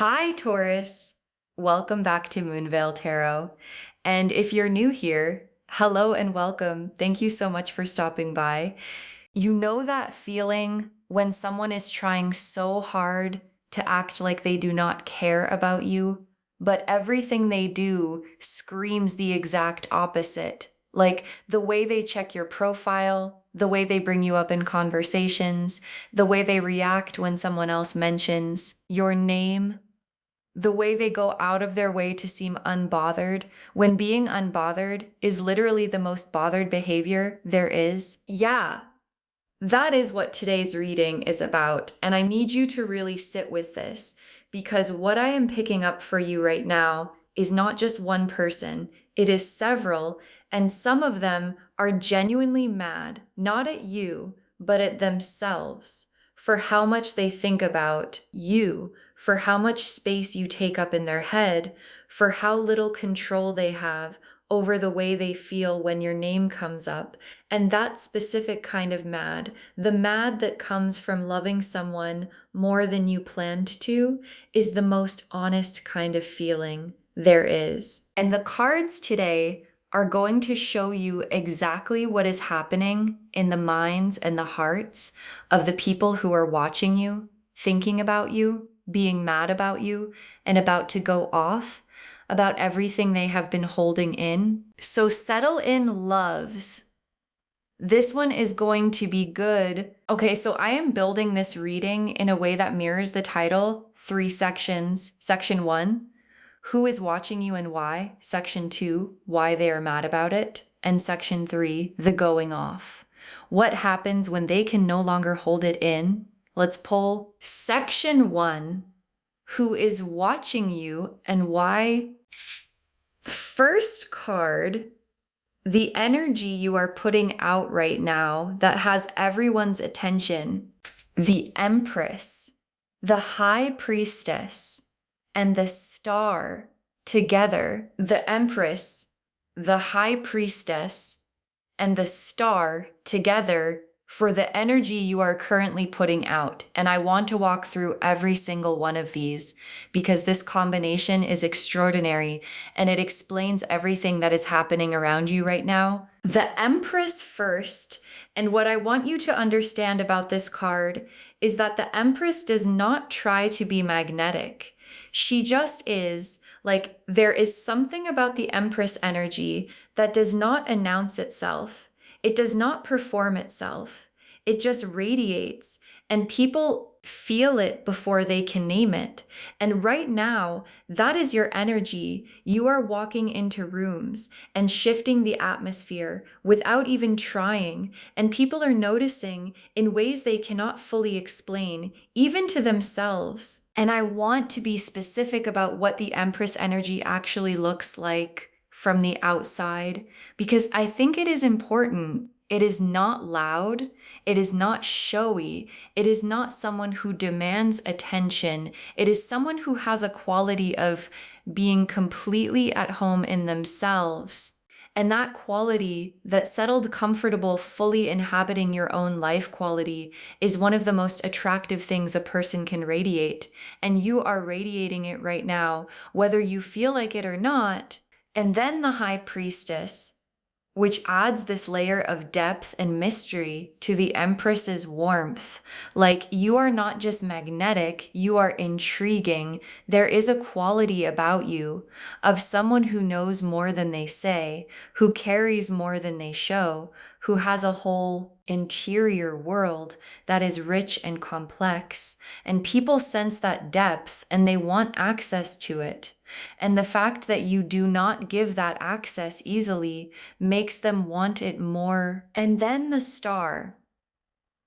Hi, Taurus. Welcome back to Moonveil Tarot. And if you're new here, hello and welcome. Thank you so much for stopping by. You know that feeling when someone is trying so hard to act like they do not care about you, but everything they do screams the exact opposite. Like the way they check your profile, the way they bring you up in conversations, the way they react when someone else mentions your name, the way they go out of their way to seem unbothered, when being unbothered is literally the most bothered behavior there is. Yeah, that is what today's reading is about. And I need you to really sit with this because what I am picking up for you right now is not just one person, it is several. And some of them are genuinely mad, not at you, but at themselves for how much they think about you, for how much space you take up in their head, for how little control they have over the way they feel when your name comes up. And that specific kind of mad, the mad that comes from loving someone more than you planned to, is the most honest kind of feeling there is. And the cards today are going to show you exactly what is happening in the minds and the hearts of the people who are watching you, thinking about you, being mad about you, and about to go off about everything they have been holding in. So settle in, loves. This one is going to be good. Okay, so I am building this reading in a way that mirrors the title, 3 sections. Section 1, who is watching you and why. Section 2, why they are mad about it. And Section 3, the going off. What happens when they can no longer hold it in? Let's pull Section 1, who is watching you and why. First card, the energy you are putting out right now that has everyone's attention. The Empress, the High Priestess, and the Star together. The Empress, the High Priestess, and the Star together for the energy you are currently putting out. And I want to walk through every single one of these because this combination is extraordinary and it explains everything that is happening around you right now. The Empress first, and what I want you to understand about this card is that the Empress does not try to be magnetic. She just is. Like, there is something about the Empress energy that does not announce itself. It does not perform itself. It just radiates, and people feel it before they can name it. And right now, that is your energy. You are walking into rooms and shifting the atmosphere without even trying, and people are noticing in ways they cannot fully explain, even to themselves. And I want to be specific about what the Empress energy actually looks like from the outside, because I think it is important. It is not loud. It is not showy. It is not someone who demands attention. It is someone who has a quality of being completely at home in themselves. And that quality, that settled, comfortable, fully inhabiting your own life quality, is one of the most attractive things a person can radiate. And you are radiating it right now, whether you feel like it or not. And then the High Priestess, which adds this layer of depth and mystery to the Empress's warmth. Like, you are not just magnetic, you are intriguing. There is a quality about you of someone who knows more than they say, who carries more than they show, who has a whole interior world that is rich and complex. And people sense that depth and they want access to it. And the fact that you do not give that access easily makes them want it more. And then the Star,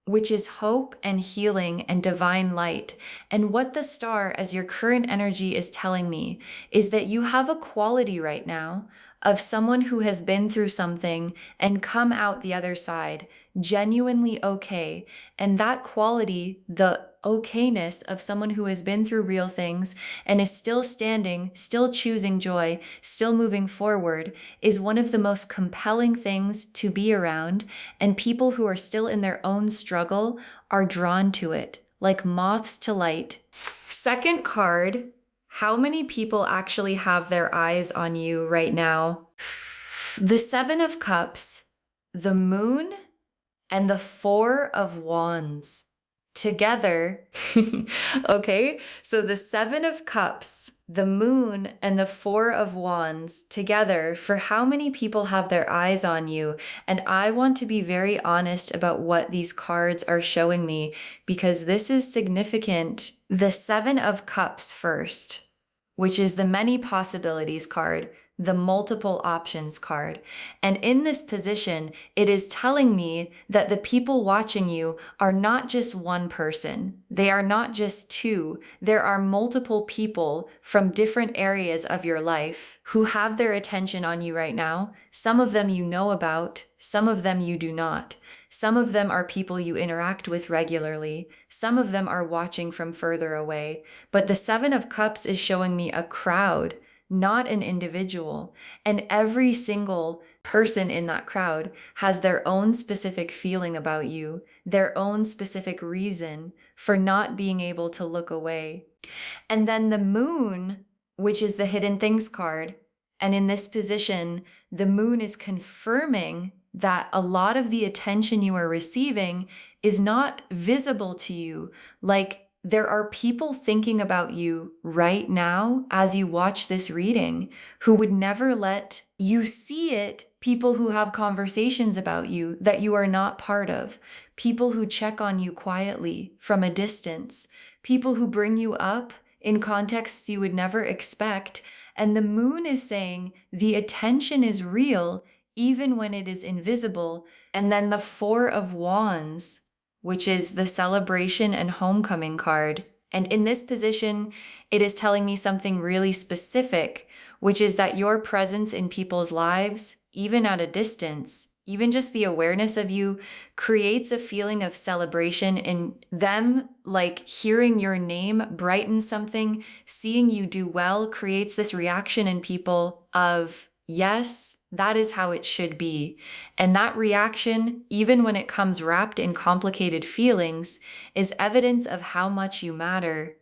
which is hope and healing and divine light. And what the Star, as your current energy, is telling me is that you have a quality right now of someone who has been through something and come out the other side genuinely okay. And that quality, the okayness of someone who has been through real things and is still standing, still choosing joy, still moving forward, is one of the most compelling things to be around. And people who are still in their own struggle are drawn to it like moths to light. Second card How many people actually have their eyes on you right now? The Seven of Cups, the Moon, and the Four of Wands together. Okay, so the Seven of Cups, the Moon, and the Four of Wands together, for how many people have their eyes on you? And I want to be very honest about what these cards are showing me, because this is significant. The Seven of Cups first, which is the many possibilities card, the multiple options card. And in this position, it is telling me that the people watching you are not just one person. They are not just two. There are multiple people from different areas of your life who have their attention on you right now. Some of them you know about, some of them you do not. Some of them are people you interact with regularly. Some of them are watching from further away. But the Seven of Cups is showing me a crowd, not an individual. And every single person in that crowd has their own specific feeling about you, their own specific reason for not being able to look away. And then the Moon, which is the Hidden Things card. And in this position, the Moon is confirming that a lot of the attention you are receiving is not visible to you. Like, there are people thinking about you right now as you watch this reading who would never let you see it. People who have conversations about you that you are not part of. People who check on you quietly from a distance. People who bring you up in contexts you would never expect. And the Moon is saying the attention is real even when it is invisible. And then the Four of Wands, which is the celebration and homecoming card. And in this position, it is telling me something really specific, which is that your presence in people's lives, even at a distance, even just the awareness of you, creates a feeling of celebration in them. Like hearing your name brightens something, seeing you do well creates this reaction in people of, yes, that is how it should be. And that reaction, even when it comes wrapped in complicated feelings, is evidence of how much you matter.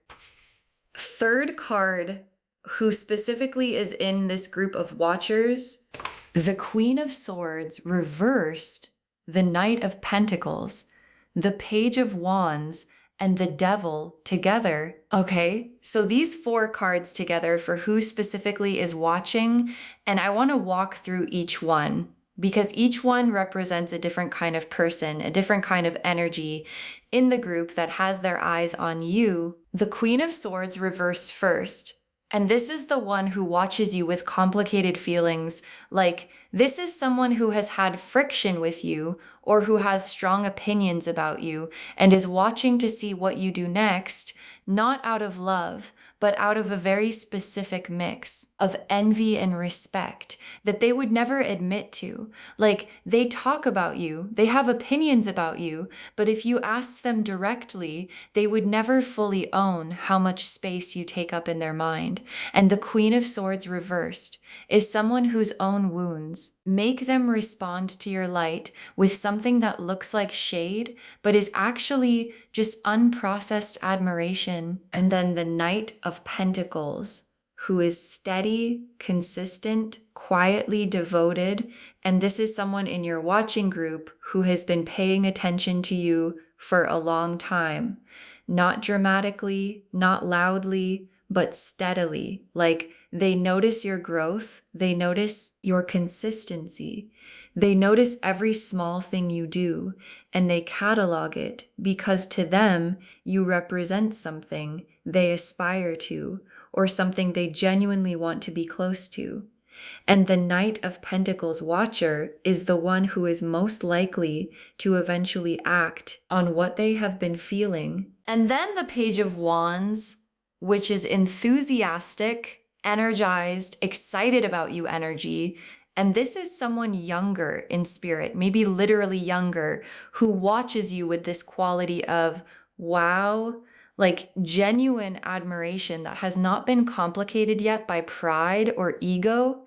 Third card, who specifically is in this group of watchers, the Queen of Swords reversed, the Knight of Pentacles, the Page of Wands, and the Devil together. Okay, so these four cards together for who specifically is watching, and I want to walk through each one because each one represents a different kind of person, a different kind of energy in the group that has their eyes on you. The Queen of Swords reversed first. And this is the one who watches you with complicated feelings. Like, this is someone who has had friction with you or who has strong opinions about you and is watching to see what you do next, not out of love, but out of a very specific mix of envy and respect that they would never admit to. Like, they talk about you, they have opinions about you, but if you asked them directly, they would never fully own how much space you take up in their mind. And the Queen of Swords reversed is someone whose own wounds make them respond to your light with something that looks like shade, but is actually just unprocessed admiration. And then the Knight of Pentacles, who is steady, consistent, quietly devoted. And this is someone in your watching group who has been paying attention to you for a long time. Not dramatically, not loudly, but steadily. Like, they notice your growth. They notice your consistency. They notice every small thing you do, and they catalog it because to them, you represent something they aspire to or something they genuinely want to be close to. And the Knight of Pentacles watcher is the one who is most likely to eventually act on what they have been feeling. And then the Page of Wands, which is enthusiastic, energized, excited about you energy. And this is someone younger in spirit, maybe literally younger, who watches you with this quality of, wow, like genuine admiration that has not been complicated yet by pride or ego.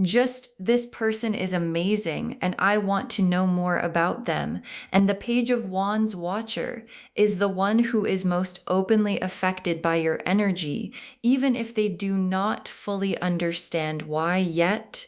just this person is amazing and I want to know more about them. And the Page of Wands watcher is the one who is most openly affected by your energy, even if they do not fully understand why yet.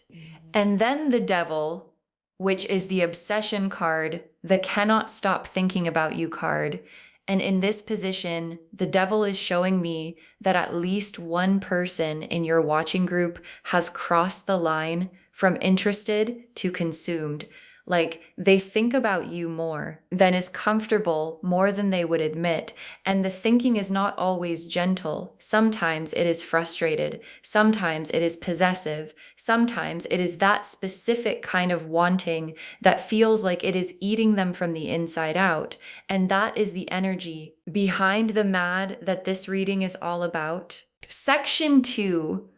And then the Devil, which is the obsession card, the cannot stop thinking about you card. And in this position, the Devil is showing me that at least one person in your watching group has crossed the line from interested to consumed. Like they think about you more than is comfortable, more than they would admit. And the thinking is not always gentle. Sometimes it is frustrated. Sometimes it is possessive. Sometimes it is that specific kind of wanting that feels like it is eating them from the inside out. And that is the energy behind the mad that this reading is all about. Section 2,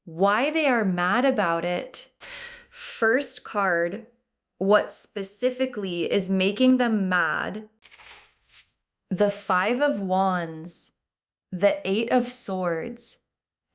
why they are mad about it. First card, what specifically is making them mad. The Five of Wands, the Eight of Swords,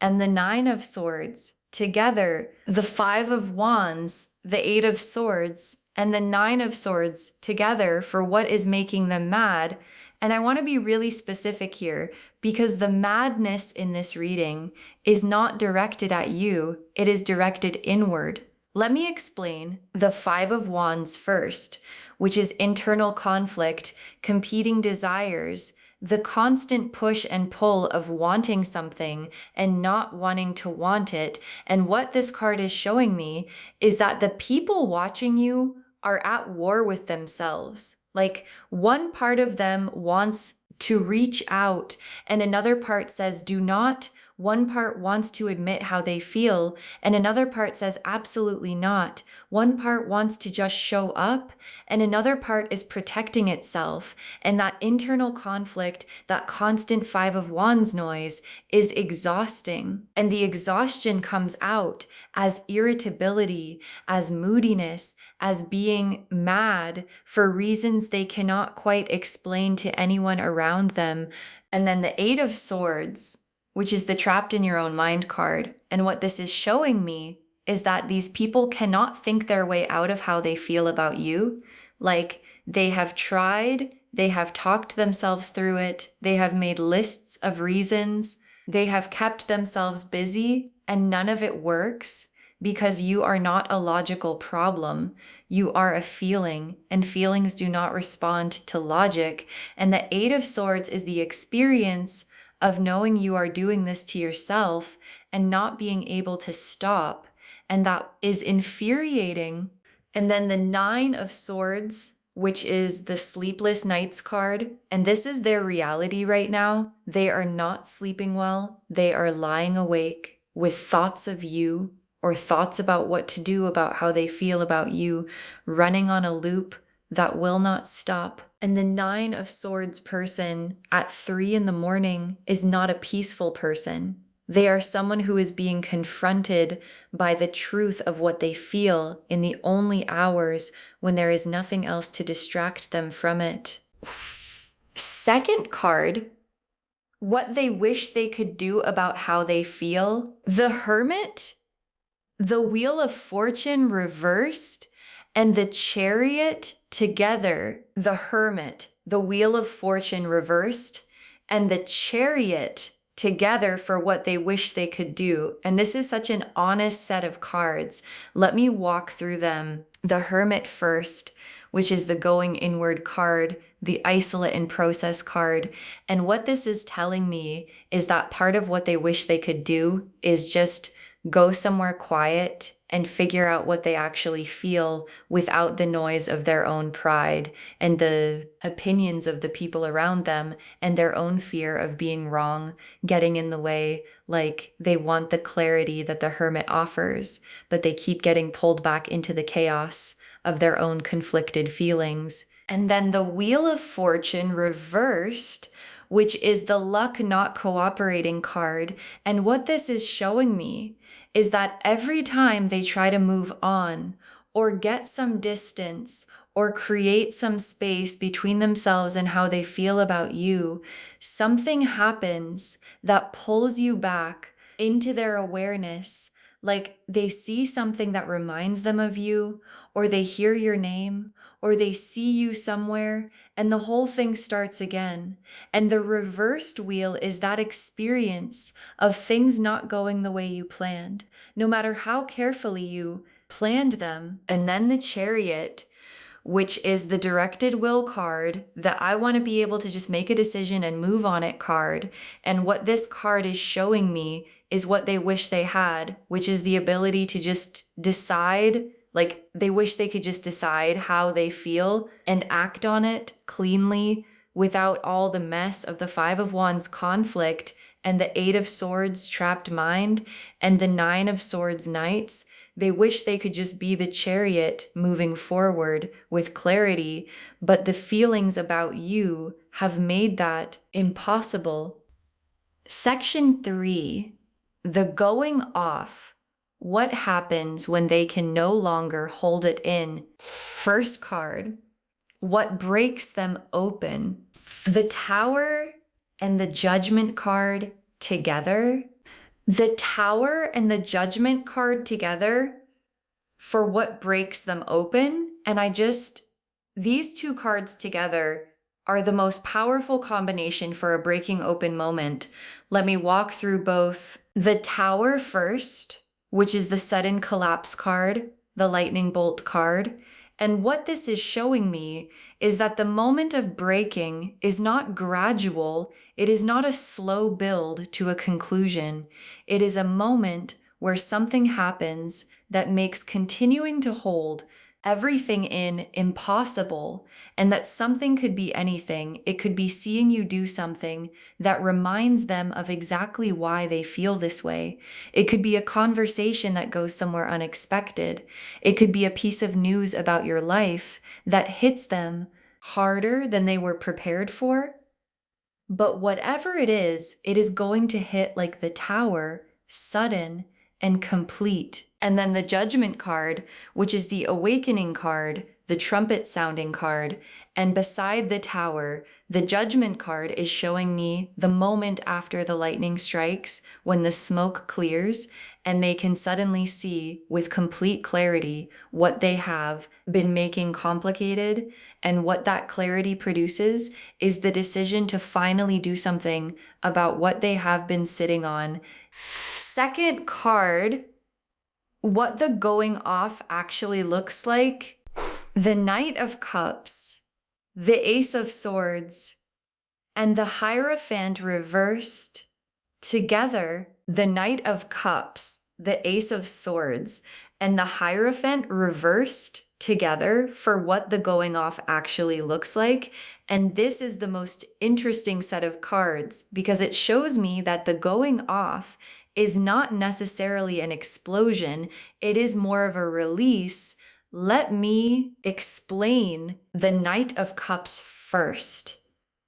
and the Nine of Swords. Together, the Five of Wands, the Eight of Swords, and the Nine of Swords together for what is making them mad. And I want to be really specific here because the madness in this reading is not directed at you, it is directed inward. Let me explain the Five of Wands first, which is internal conflict, competing desires, the constant push and pull of wanting something and not wanting to want it. And what this card is showing me is that the people watching you are at war with themselves. Like one part of them wants to reach out and another part says, do not. One part wants to admit how they feel, and another part says absolutely not. One part wants to just show up, and another part is protecting itself. And that internal conflict, that constant Five of Wands noise is exhausting. And the exhaustion comes out as irritability, as moodiness, as being mad for reasons they cannot quite explain to anyone around them. And then the Eight of Swords, which is the trapped in your own mind card. And what this is showing me is that these people cannot think their way out of how they feel about you. Like they have tried, they have talked themselves through it, they have made lists of reasons, they have kept themselves busy, and none of it works because you are not a logical problem. You are a feeling, and feelings do not respond to logic. And the Eight of Swords is the experience of knowing you are doing this to yourself and not being able to stop. And that is infuriating. And then the Nine of Swords, which is the sleepless nights card. And this is their reality right now. They are not sleeping well. They are lying awake with thoughts of you or thoughts about what to do, about how they feel about you, running on a loop that will not stop. And the Nine of Swords person at 3 a.m. is not a peaceful person. They are someone who is being confronted by the truth of what they feel in the only hours when there is nothing else to distract them from it. Second card, what they wish they could do about how they feel. The Hermit, the Wheel of Fortune reversed, and the Chariot together. The Hermit, the Wheel of Fortune reversed, and the Chariot together for what they wish they could do. And this is such an honest set of cards. Let me walk through them. The Hermit first, which is the going inward card, the isolate and process card. And what this is telling me is that part of what they wish they could do is just go somewhere quiet and figure out what they actually feel without the noise of their own pride and the opinions of the people around them and their own fear of being wrong getting in the way. Like they want the clarity that the Hermit offers, but they keep getting pulled back into the chaos of their own conflicted feelings. And then the Wheel of Fortune reversed, which is the luck not cooperating card. And what this is showing me is that every time they try to move on or get some distance or create some space between themselves and how they feel about you, something happens that pulls you back into their awareness, Like they see something that reminds them of you, or they hear your name, or they see you somewhere, and the whole thing starts again. And the reversed wheel is that experience of things not going the way you planned, no matter how carefully you planned them. And then the Chariot, which is the directed will card, that I want to be able to just make a decision and move on it card. And what this card is showing me is what they wish they had, which is the ability to just decide. Like they wish they could just decide how they feel and act on it cleanly without all the mess of the Five of Wands conflict and the Eight of Swords trapped mind and the Nine of Swords knights. They wish they could just be the Chariot moving forward with clarity, but the feelings about you have made that impossible. Section 3, the going off. What happens when they can no longer hold it in? First card, what breaks them open? The Tower and the Judgment card together. The Tower and the Judgment card together for what breaks them open. And these two cards together are the most powerful combination for a breaking open moment. Let me walk through both. The Tower first, which is the sudden collapse card, the lightning bolt card. And what this is showing me is that the moment of breaking is not gradual. It is not a slow build to a conclusion. It is a moment where something happens that makes continuing to hold everything in impossible, and that something could be anything. It could be seeing you do something that reminds them of exactly why they feel this way. It could be a conversation that goes somewhere unexpected. It could be a piece of news about your life that hits them harder than they were prepared for. But whatever it is going to hit like the Tower, sudden and complete. And then the Judgment card, which is the awakening card, the trumpet sounding card. And beside the Tower, the Judgment card is showing me the moment after the lightning strikes, when the smoke clears and they can suddenly see with complete clarity what they have been making complicated. And what that clarity produces is the decision to finally do something about what they have been sitting on. Second card, what the going off actually looks like. The Knight of Cups, the Ace of Swords, and the Hierophant reversed together. The Knight of Cups, the Ace of Swords, and the Hierophant reversed together for what the going off actually looks like. And this is the most interesting set of cards because it shows me that the going off is not necessarily an explosion. It is more of a release. Let me explain the Knight of Cups first,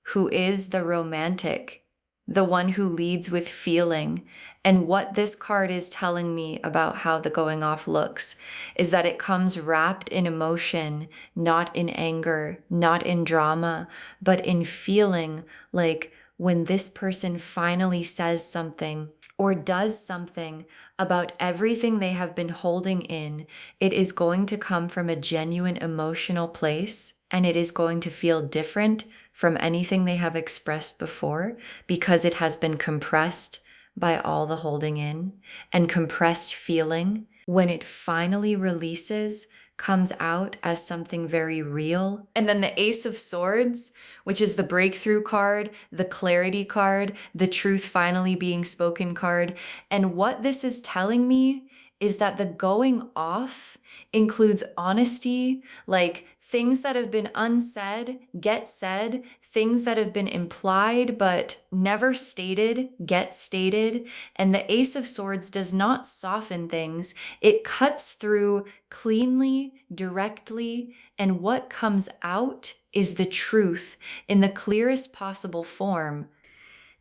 who is the romantic, the one who leads with feeling. And what this card is telling me about how the going off looks is that it comes wrapped in emotion, not in anger, not in drama, but in feeling. Like when this person finally says something or does something about everything they have been holding in, it is going to come from a genuine emotional place, and it is going to feel different from anything they have expressed before because it has been compressed by all the holding in. And compressed feeling, when it finally releases, comes out as something very real. And then the Ace of Swords, which is the breakthrough card, the clarity card, the truth finally being spoken card. And what this is telling me is that the going off includes honesty, like things that have been unsaid get said, things that have been implied but never stated get stated. And the Ace of Swords does not soften things. It cuts through cleanly, directly, and what comes out is the truth in the clearest possible form.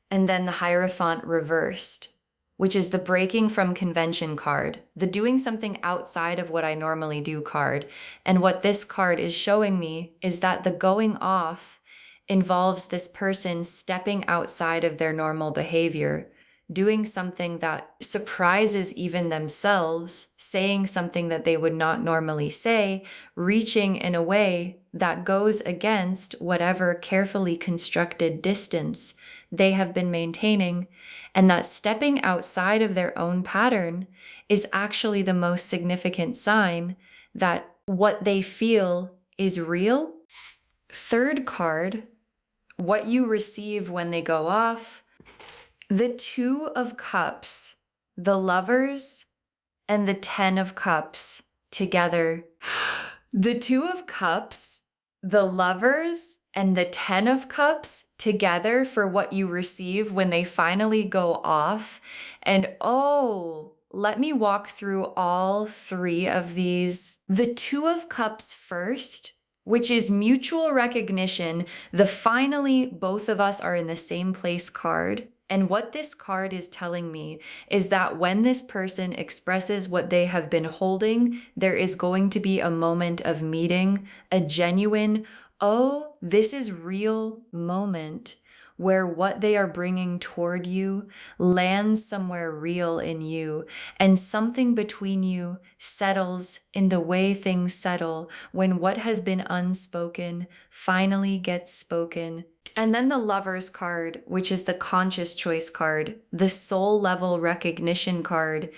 And then the Hierophant reversed, which is the breaking from convention card, the doing something outside of what I normally do card. And what this card is showing me is that the going off involves this person stepping outside of their normal behavior doing something that surprises even themselves, saying something that they would not normally say, reaching in a way that goes against whatever carefully constructed distance they have been maintaining, and that stepping outside of their own pattern is actually the most significant sign that what they feel is real. Third card, what you receive when they go off. The Two of Cups, the Lovers, and the Ten of Cups together. The Two of Cups, the Lovers, and the Ten of Cups together for what you receive when they finally go off. And oh, let me walk through all three of these. The Two of Cups first, which is mutual recognition. The finally both of us are in the same place card. And what this card is telling me is that when this person expresses what they have been holding, there is going to be a moment of meeting, a genuine, oh, this is real moment where what they are bringing toward you lands somewhere real in you, and something between you settles in the way things settle when what has been unspoken finally gets spoken. And then the Lover's card, which is the conscious choice card, the soul level recognition card.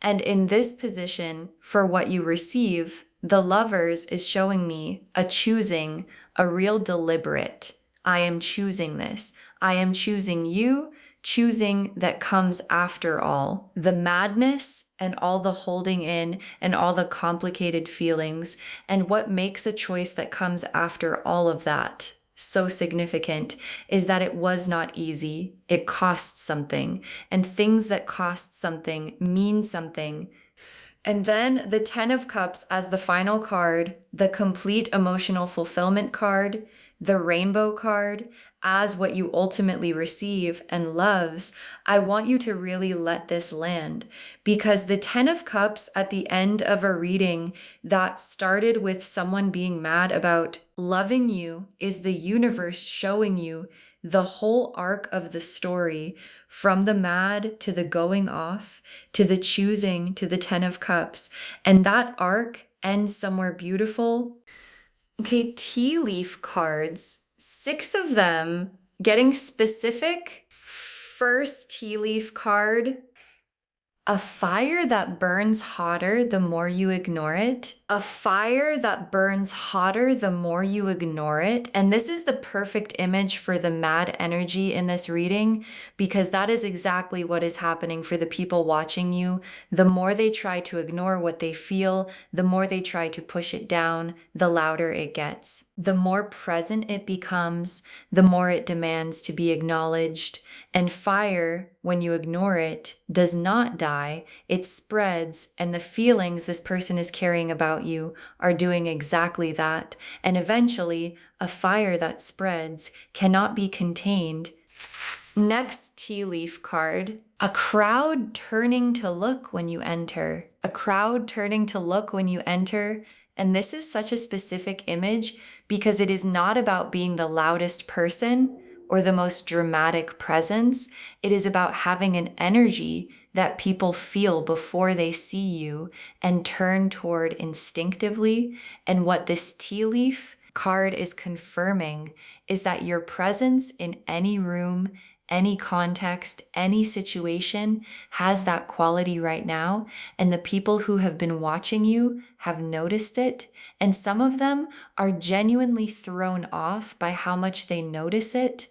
And in this position, for what you receive, the Lovers is showing me a choosing, a real deliberate. I am choosing this. I am choosing you, choosing that comes after all. The madness and all the holding in and all the complicated feelings, and what makes a choice that comes after all of that so significant is that it was not easy. It costs something, and things that cost something mean something. And then the Ten of Cups as the final card, the complete emotional fulfillment card, the rainbow card, as what you ultimately receive and loves. I want you to really let this land, because the Ten of Cups at the end of a reading that started with someone being mad about loving you is the universe showing you the whole arc of the story, from the mad to the going off to the choosing to the Ten of Cups. And that arc ends somewhere beautiful. Okay, tea leaf cards, 6 of them, getting specific. First tea leaf card, a fire that burns hotter the more you ignore it. A fire that burns hotter the more you ignore it. And this is the perfect image for the mad energy in this reading, because that is exactly what is happening for the people watching you. The more they try to ignore what they feel, the more they try to push it down, the louder it gets. The more present it becomes, the more it demands to be acknowledged. And fire, when you ignore it, does not die. It spreads, and the feelings this person is carrying about you are doing exactly that. And eventually, a fire that spreads cannot be contained. Next tea leaf card, a crowd turning to look when you enter. A crowd turning to look when you enter. And this is such a specific image because it is not about being the loudest person or the most dramatic presence. It is about having an energy that people feel before they see you and turn toward instinctively. And what this tea leaf card is confirming is that your presence in any room, any context, any situation has that quality right now. And the people who have been watching you have noticed it. And some of them are genuinely thrown off by how much they notice it.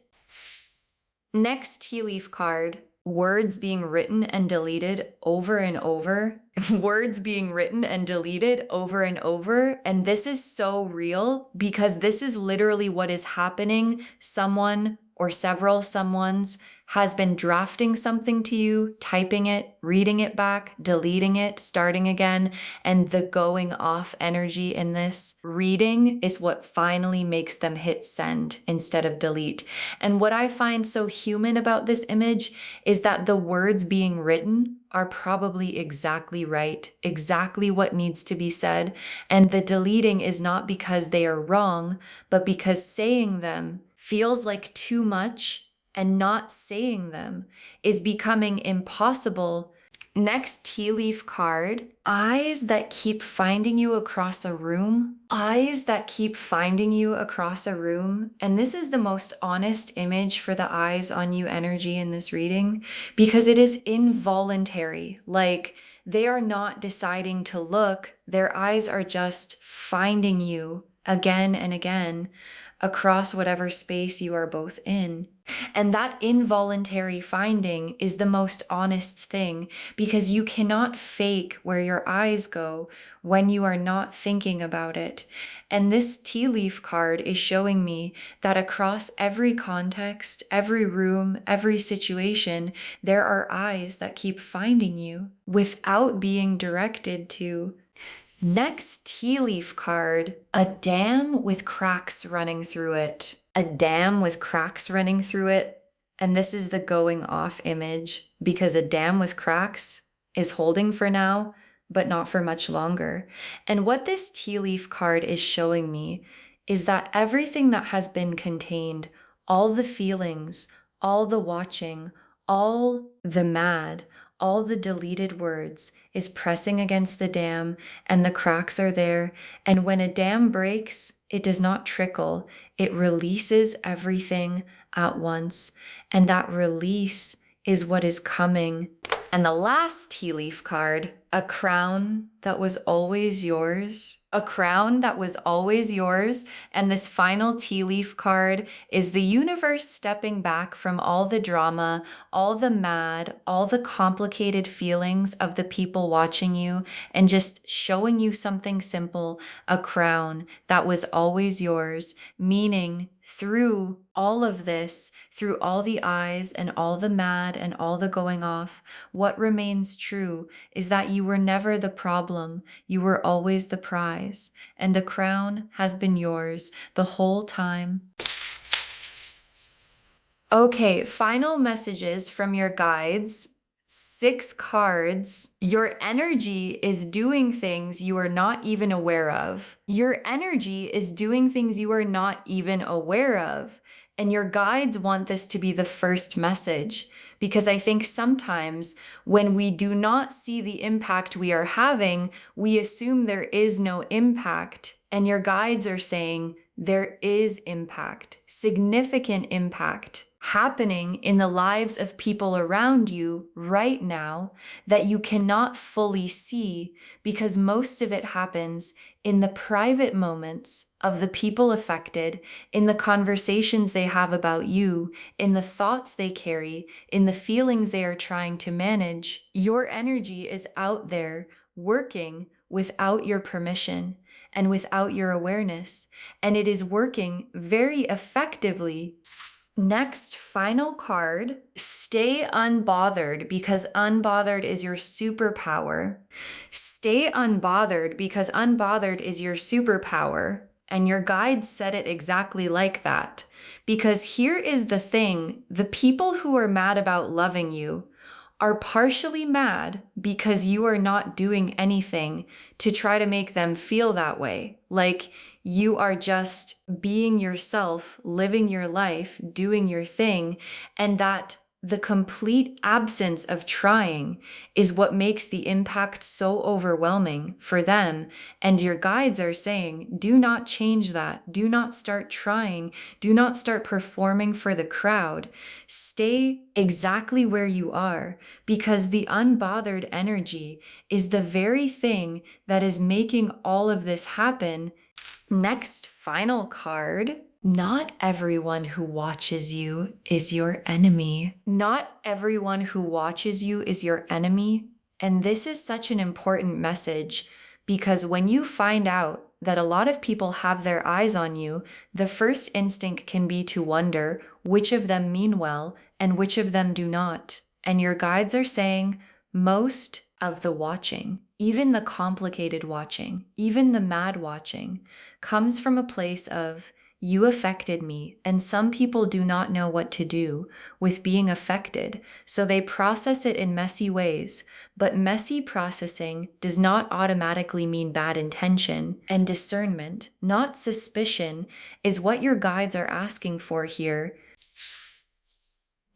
Next tea leaf card, words being written and deleted over and over. Words being written and deleted over and over. And this is so real because this is literally what is happening. Someone or several someones has been drafting something to you, typing it, reading it back, deleting it, starting again. And the going off energy in this reading is what finally makes them hit send instead of delete. And what I find so human about this image is that the words being written are probably exactly right, exactly what needs to be said. And the deleting is not because they are wrong, but because saying them feels like too much and not saying them is becoming impossible. Next tea leaf card, eyes that keep finding you across a room. Eyes that keep finding you across a room. And this is the most honest image for the eyes on you energy in this reading because it is involuntary. Like they are not deciding to look, their eyes are just finding you again and again across whatever space you are both in. And that involuntary finding is the most honest thing because you cannot fake where your eyes go when you are not thinking about it. And this tea leaf card is showing me that across every context, every room, every situation, there are eyes that keep finding you without being directed to. Next tea leaf card, a dam with cracks running through it. A dam with cracks running through it. And this is the going off image because a dam with cracks is holding for now, but not for much longer. And what this tea leaf card is showing me is that everything that has been contained, all the feelings, all the watching, all the mad, all the deleted words is pressing against the dam and the cracks are there. And when a dam breaks, it does not trickle. It releases everything at once. And that release is what is coming. And the last tea leaf card, a crown that was always yours. A crown that was always yours. And this final tea leaf card is the universe stepping back from all the drama, all the mad, all the complicated feelings of the people watching you and just showing you something simple, a crown that was always yours, meaning through all of this, through all the eyes and all the mad and all the going off, what remains true is that you were never the problem. You were always the prize. And the crown has been yours the whole time. Okay, final messages from your guides. 6 cards. Your energy is doing things you are not even aware of. Your energy is doing things you are not even aware of. And your guides want this to be the first message because I think sometimes when we do not see the impact we are having, we assume there is no impact. And your guides are saying there is impact, significant impact happening in the lives of people around you right now that you cannot fully see because most of it happens in the private moments of the people affected, in the conversations they have about you, in the thoughts they carry, in the feelings they are trying to manage. Your energy is out there working without your permission and without your awareness, and it is working very effectively. Next, final card, stay unbothered because unbothered is your superpower. Stay unbothered because unbothered is your superpower. And your guides said it exactly like that. Because here is the thing, the people who are mad about loving you are partially mad because you are not doing anything to try to make them feel that way. Like you are just being yourself, living your life, doing your thing, and that the complete absence of trying is what makes the impact so overwhelming for them. And your guides are saying, do not change that. Do not start trying. Do not start performing for the crowd. Stay exactly where you are because the unbothered energy is the very thing that is making all of this happen. Next, final card. Not everyone who watches you is your enemy. Not everyone who watches you is your enemy. And this is such an important message because when you find out that a lot of people have their eyes on you, the first instinct can be to wonder which of them mean well and which of them do not. And your guides are saying most of the watching, even the complicated watching, even the mad watching, comes from a place of you affected me, and some people do not know what to do with being affected, so they process it in messy ways. But messy processing does not automatically mean bad intention, and discernment, not suspicion, is what your guides are asking for here.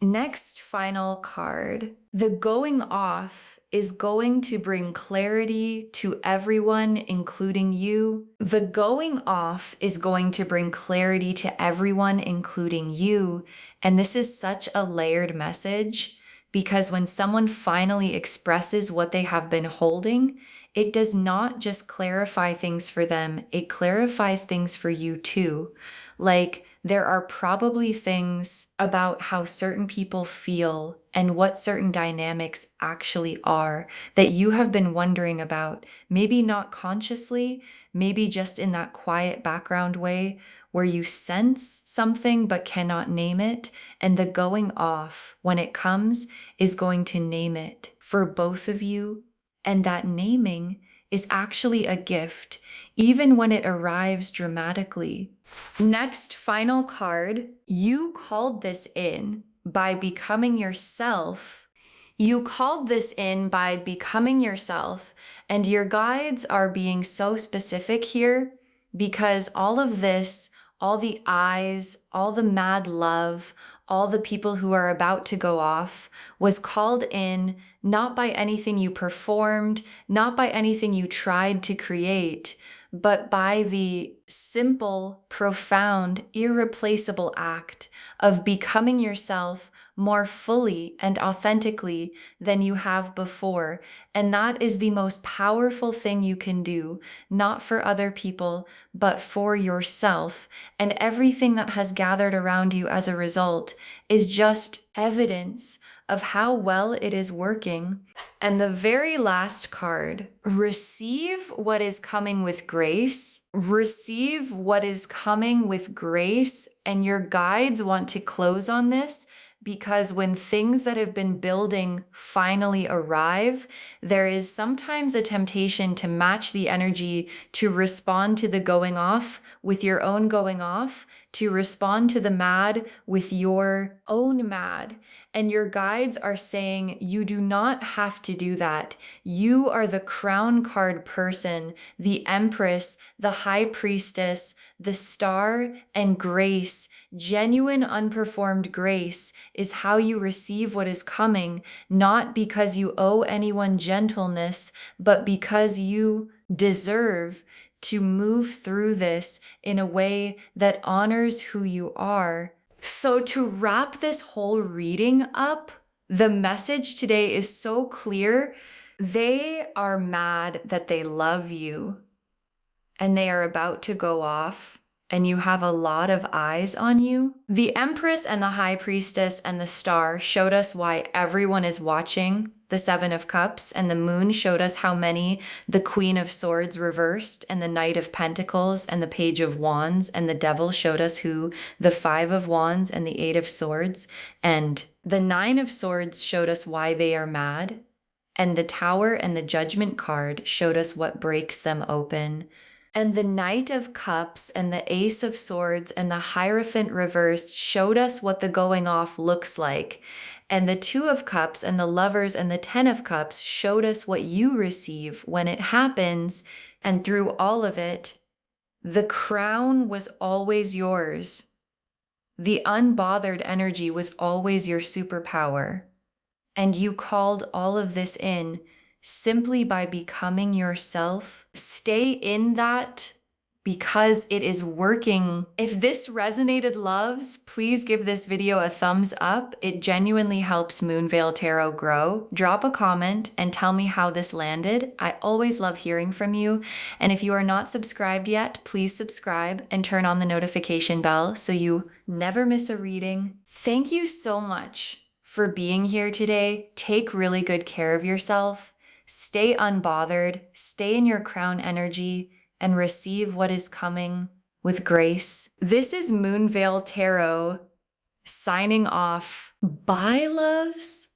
Next, final card. The going off is going to bring clarity to everyone, including you. The going off is going to bring clarity to everyone, including you. And this is such a layered message because when someone finally expresses what they have been holding, it does not just clarify things for them, it clarifies things for you too. Like, there are probably things about how certain people feel and what certain dynamics actually are that you have been wondering about, maybe not consciously, maybe just in that quiet background way where you sense something but cannot name it. And the going off, when it comes, is going to name it for both of you. And that naming is actually a gift, even when it arrives dramatically. Next, final card. You called this in by becoming yourself. You called this in by becoming yourself, and your guides are being so specific here because all of this, all the eyes, all the mad love, all the people who are about to go off was called in not by anything you performed, not by anything you tried to create, but by the simple, profound, irreplaceable act of becoming yourself more fully and authentically than you have before. And that is the most powerful thing you can do, not for other people, but for yourself. And everything that has gathered around you as a result is just evidence of how well it is working. And the very last card, receive what is coming with grace. Receive what is coming with grace. And your guides want to close on this because when things that have been building finally arrive, there is sometimes a temptation to match the energy to respond to the going off with your own going off, to respond to the mad with your own mad. And your guides are saying you do not have to do that. You are the crown card person, the empress, the high priestess, the star, and grace. Genuine unperformed grace is how you receive what is coming, not because you owe anyone gentleness, but because you deserve to move through this in a way that honors who you are. So to wrap this whole reading up, the message today is so clear. They are mad that they love you and they are about to go off and you have a lot of eyes on you. The Empress and the High Priestess and the Star showed us why everyone is watching the Seven of Cups, and the Moon showed us how many the Queen of Swords reversed, and the Knight of Pentacles and the Page of Wands, and the Devil showed us who the Five of Wands and the Eight of Swords, and the Nine of Swords showed us why they are mad, and the Tower and the Judgment card showed us what breaks them open. And the Knight of Cups and the Ace of Swords and the Hierophant reversed showed us what the going off looks like. And the Two of Cups and the Lovers and the Ten of Cups showed us what you receive when it happens. And through all of it, the crown was always yours. The unbothered energy was always your superpower. And you called all of this in simply by becoming yourself. Stay in that because it is working. If this resonated, loves, please give this video a thumbs up. It genuinely helps Moonveil Tarot grow. Drop a comment and tell me how this landed. I always love hearing from you. And if you are not subscribed yet, please subscribe and turn on the notification bell so you never miss a reading. Thank you so much for being here today. Take really good care of yourself. Stay unbothered, stay in your crown energy, and receive what is coming with grace. This is Moonveil Tarot signing off. Bye, loves.